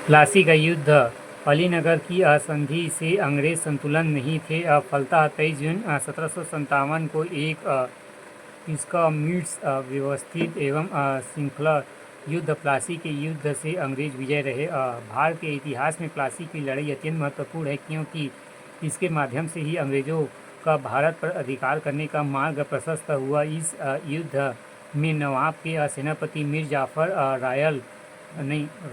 प्लासी का युद्ध अलीनगर की संधि से अंग्रेज संतुलन नहीं थे। फलतः 23 जून 1757 को एक इसका मिट्स व्यवस्थित एवं श्रृंखला युद्ध प्लासी के युद्ध से अंग्रेज विजय रहे। भारत के इतिहास में प्लासी की लड़ाई अत्यंत महत्वपूर्ण है, क्योंकि इसके माध्यम से ही अंग्रेजों का भारत पर अधिकार करने का मार्ग प्रशस्त हुआ। इस युद्ध में नवाब के सेनापति मीर जाफर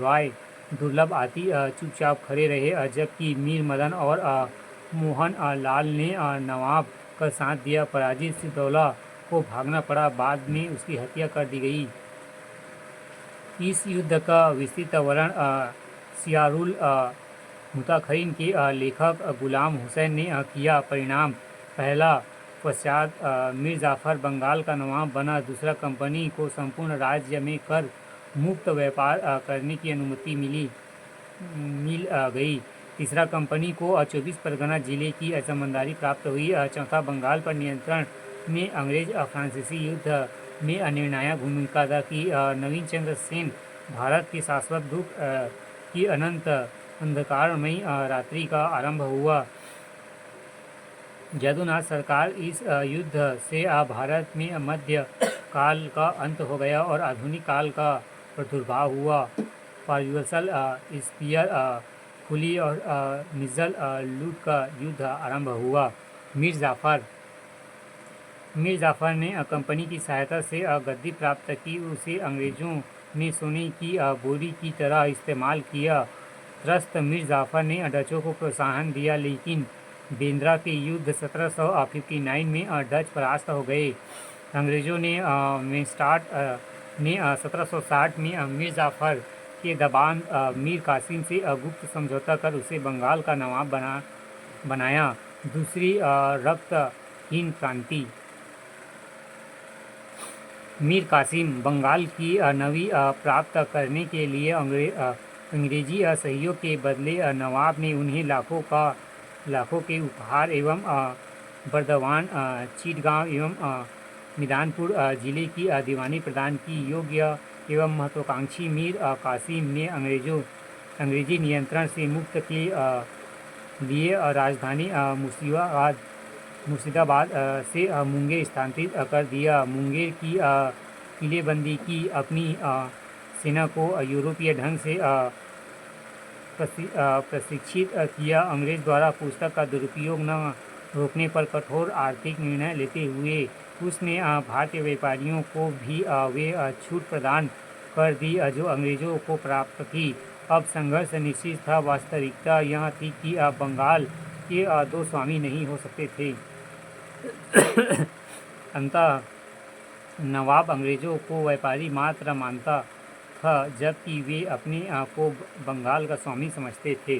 रॉय दुर्लभ आती चुपचाप खड़े रहे, जबकि मीर मदन और मोहन लाल ने नवाब का साथ दिया। पराजित सिरदौला को भागना पड़ा, बाद में उसकी हत्या कर दी गई। इस युद्ध का विस्तृत वर्णन सियारुल मुताखरीन के लेखक गुलाम हुसैन ने किया। परिणाम पहला, पश्चात मीर जाफर बंगाल का नवाब बना। दूसरा, कंपनी को संपूर्ण राज्य में कर मुक्त व्यापार करने की अनुमति मिल गई। तीसरा, कंपनी को 24 परगना जिले की जमींदारी प्राप्त हुई। चौथा, बंगाल पर नियंत्रण में अंग्रेज फ्रांसीसी युद्ध में निर्णायक भूमिका अदा की। नवीन चंद्र सेन भारत के शाश्वत दुख की अनंत अंधकारमयी रात्रि का आरंभ हुआ। जदुनाथ सरकार इस युद्ध से भारत में मध्य काल का अंत हो गया और आधुनिक काल का प्रादुर्भाव हुआ। पार्युसल स्पीयर खुली और निर्जल लूट का युद्ध आरंभ हुआ। मीर जाफर ने कंपनी की सहायता से गद्दी प्राप्त की। उसे अंग्रेजों ने सोने की बोरी की तरह इस्तेमाल किया। त्रस्त मीर जाफर ने डचों को प्रोत्साहन दिया, लेकिन बेंद्रा के युद्ध 1759 में डच परास्त हो गए। अंग्रेजों ने मेस्टार्ट ने 1760 में मीर जाफर के दबान मीर कासिम से गुप्त समझौता कर उसे बंगाल का नवाब बनाया। दूसरी रक्तहीन क्रांति। मीर कासिम बंगाल की नवी प्राप्त करने के लिए अंग्रेजी सहयोग के बदले नवाब ने उन्हें लाखों के उपहार एवं बर्दवान, चिटगांव एवं मिदानपुर जिले की दीवानी प्रदान की। योग्य एवं महत्वाकांक्षी मीर कासिम ने अंग्रेजी नियंत्रण से मुक्त के लिए राजधानी मुर्शिदाबाद से मुंगेर स्थानांतरित कर दिया। मुंगेर की किलेबंदी की, अपनी सेना को यूरोपीय ढंग से प्रशिक्षित किया। अंग्रेज द्वारा पुस्तक का दुरुपयोग न रोकने पर कठोर आर्थिक निर्णय लेते हुए उसने भारतीय व्यापारियों को भी वे छूट प्रदान कर दी जो अंग्रेजों को प्राप्त थी। अब संघर्ष निश्चित था। वास्तविकता यह थी कि बंगाल के दो स्वामी नहीं हो सकते थे। अंततः नवाब अंग्रेजों को व्यापारी मात्र मानता था, जबकि वे अपने को बंगाल का स्वामी समझते थे।